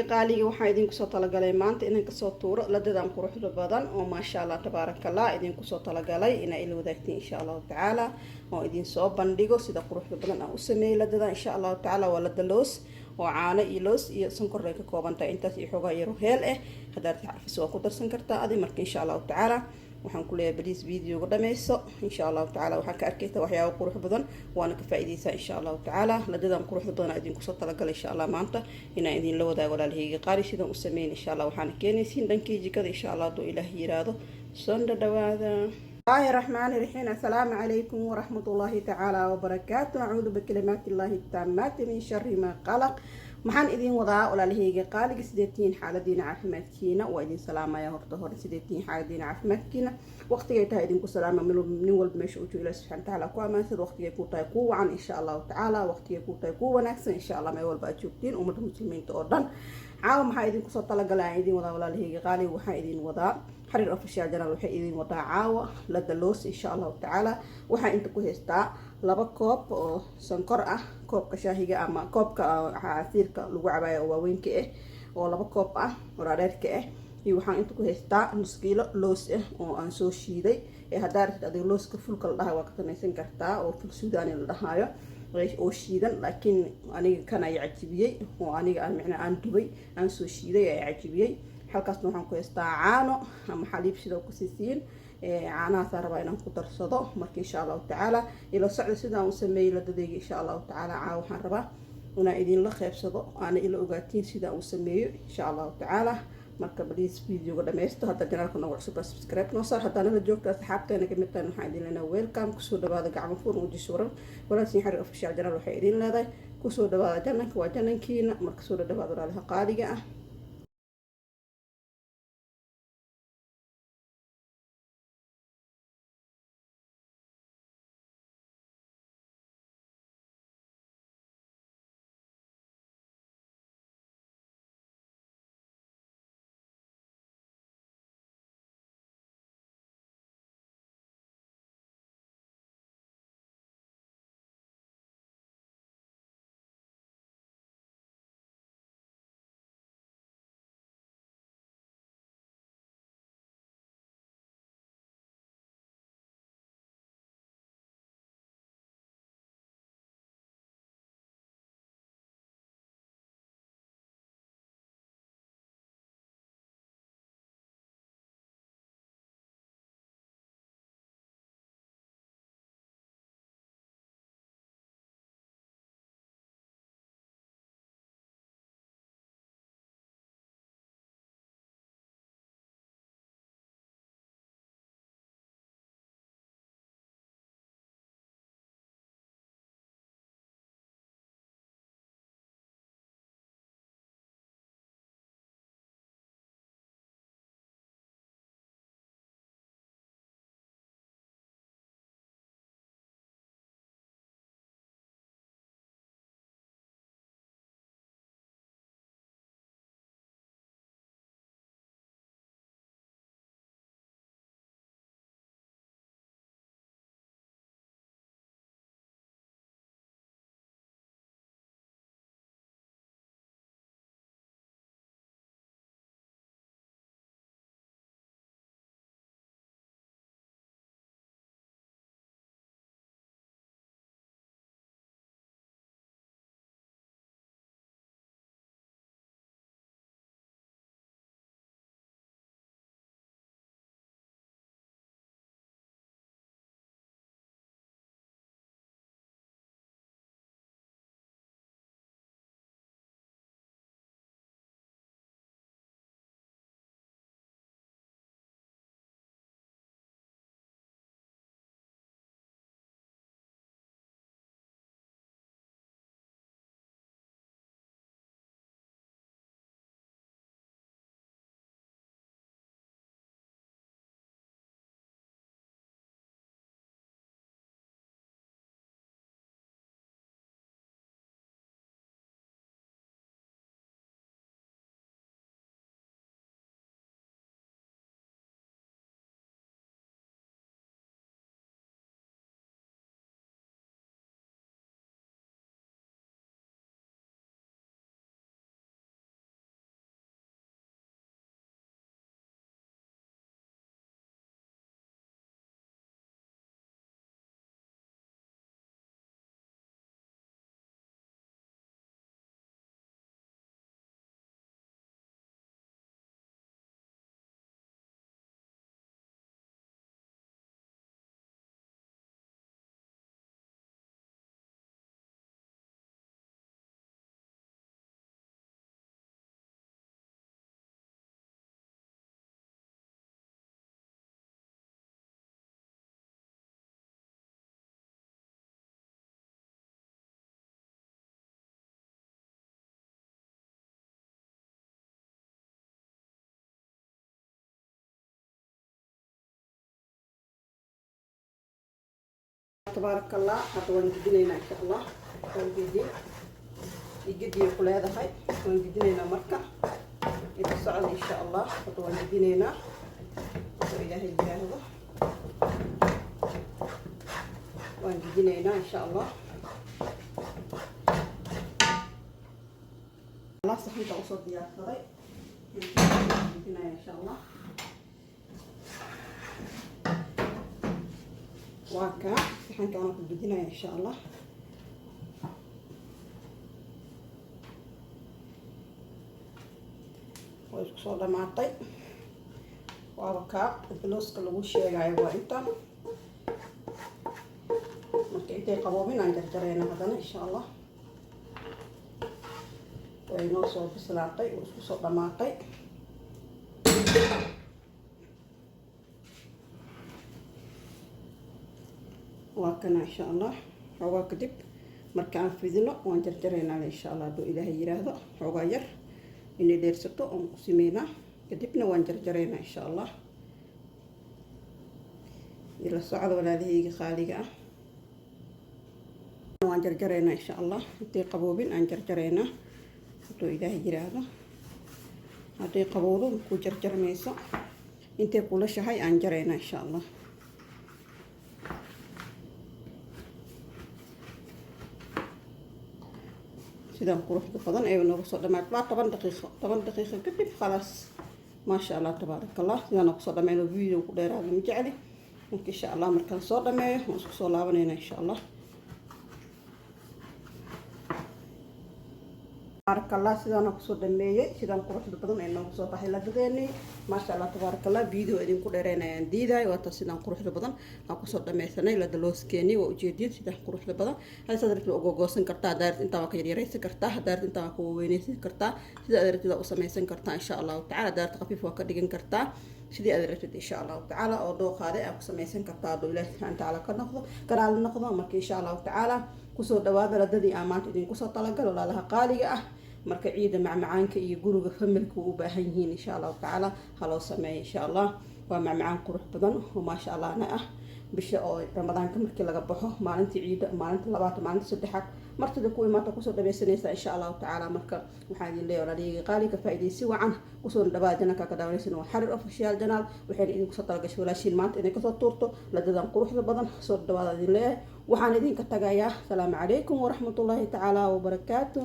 qaaliga waxaa idinku soo talagalay maanta inaan kasoo tuuro ladadan quruxda badan oo maasha Allah tabaarakallah idinku soo talagalay inaa ila wadaagtiin insha Allah taala oo idin soo bandhigo sida quruxda badan aan u sameeyay ladadan insha Allah taala waa lada loos oo caano iyo loos iyo sonkor ay ka kooban tahay intaas iyo xogaa yar heel hadaad xafis waa ku darsan kartaa adi marka insha Allah taala waxaan ku leeyahay bariis videoga dhameyso insha Allah taala waxaan ka arkaytaa waxyaabo qurux badan waana ka faa'iideysaa insha Allah taala ladadan quruxda badan idinku soo talagalay insha Allah maanta inaan idin la wadaago walaalahayga qaali sidaan u sameeyay insha Allah waxaan keenaysiin dhankii jikada insha Allah doo Ilaahay yiraahdo soo dhawaada الله الرحمن الرحيم السلام عليكم ورحمة الله تعالى وبركاته أعوذ بكلمات الله التامات من شر ما قلق maxaan idin wadaa walaalahayga qaaliga sideetiin xaaladiina caafimaadkiina waa idin salaamaya horta hore sideetiin xaaladiina caafimaadkiina waqtigay tahay idinku salaama nin walba meesha uu joogo Ilaahay subxaanahu wa ta'aala ku amaansad waqtigay ku tahay ku wacan insha Allah ta'ala waqtigay ku tahay ku wanaagsan insha Allah meel walba aad joogtiin ummadda muslimiinta oo dhan caawa maxaa idinku soo talagalay idin wadaa walaalahayga qaaliga waxaan idin wadaa xariir official channel waxay idin wadaa caawa lada loos insha Allah ta'ala waxaan inta ku haystaa laba koob oo sonkor ah koobka shaahiga ama koobka casiirka lagu cabayo oo waaweynka oo laba koob ah oo dhaadheerka iyo waxaan inta ku haystaa nus kiilo loos oo aan soo shiiday hadaa rabtid adiga looska fulka la dhahay waa ka samaysan kartaa oo ful suudaani la dhahayo oo shiidan laakiin aniga kan ay cajibiyay oo aniga aan macna aan dubay aan soo shiiday ay cajibiyay halkaasna waxaan ku haystaa caano ama xaliib sida ku siisiin caanaha rabaa inaan ku darsado marka insha Allah taala ila socdo sidaan u sameeyay ladadayga insha Allah taala caaw waxaan rabaa inaan idin la qeybsado aan ila ogaatiin sidaan u sameeyo insha Allah taala marka bariis videoga dhameysto hadda kanaalka nagu cusub subscribe noo saar haddana la joogto asxaabteena kamid tahay waxaan idin leenahay welcome kusoo dhawaada gacmo furan uji suran walaalkiin xariir official channel waxay idin leedahay kusoo dhawaada jananka waa janankiina marka soo dhawaada walaalaha qaaliga ah تبارك الله هذا ونجدينا إن شاء الله ونجدي يجدي كلها هاي ونجدينا مركة إذا صعد إن شاء الله هذا ونجدينا وإلهي الجاهزة ونجدينا إن شاء الله الله صحيح توصل ديال هاي ونجدينا إن شاء الله وهكا صحن كانت بدينا ان شاء الله ويسكسو دماطي وهكا الفلوس كلو شيغاي waa intan marka intay qaboobin aan jarjarayna hadana insha Allah way noo soo bislaatay oo isku soo dhamaatay وكنا إن شاء الله حوا كدب مركان في ذلة وانجرجرينا إن شاء الله دو إلهي يراهدا حوا ير إني دير ستو أم قسمينا كدبنا وانجرجرينا إن شاء الله إلى الصعد ولا ذي خالقة وانجرجرينا إن شاء الله تي قبوبين انجرجرينا دو إلهي يراهدا هتي قبوبين كو جرجر ميسا انتي كل شهي انجرينا إن شاء الله سيدان قروح بفضل أيوة نقصد دمعت بعد 8 دقيقة كتب خلاص ما شاء الله تبارك الله سيدان نقصد دمعنا فيديو كدير هذا مجعلي إن شاء الله مركز صور دمعه ونسكسو لابنينا إن شاء الله تبارك الله سيدان نقصد دمعه سيدان قروح بفضل أيوة نقصد تحيلا دغيني ما شاء الله تبارك الله فيديو إذن كديرنا ينديدا وتا سيدان قروح بفضل نقصد دمعسنا إلى دلوس كيني وأجيدين سيدان قروح بفضل هاي صدرت وجوجوسن كرتا دارت أنت وكير يريس كرتا دارت أنت وكوينيس كرتا سيدا دارت إذا أسميسن كرتا إن شاء الله تعالى دارت خفيف وكديجن كرتا سيدا دارت إن شاء الله تعالى أو دو خارج أو أسميسن كرتا دولة أنت على كنقض كرال النقضة مركي إن شاء الله تعالى كسر دواب رددي أمانت إذن كسر طلقة ولا لها قالية marka ciida macmacaanka iyo guriga familka u baahan yihiin insha Allah taala halo sameey insha Allah waa macmacaan qurux badan oo ma sha Allah ah bisha oo ramadaanka markii laga baxo maalintii ciida maalinta labaad maalinta saddexaad martida ku imaata ku soo dhabaysanaysa insha Allah taala marka waxaan idin leeyahay walaalihi qaali ka faa'iideysi wacan ku soo dhawaadina ka daawanaysan waa xarir official channel waxaan idin ku soo talagashay walaashiin maanta inay ka soo tuurto la dadan quruxda badan soo dhawaada idin leeyahay waxaan idin ka tagayaa salaamu calaykum wa rahmatullahi taala wa barakaatuh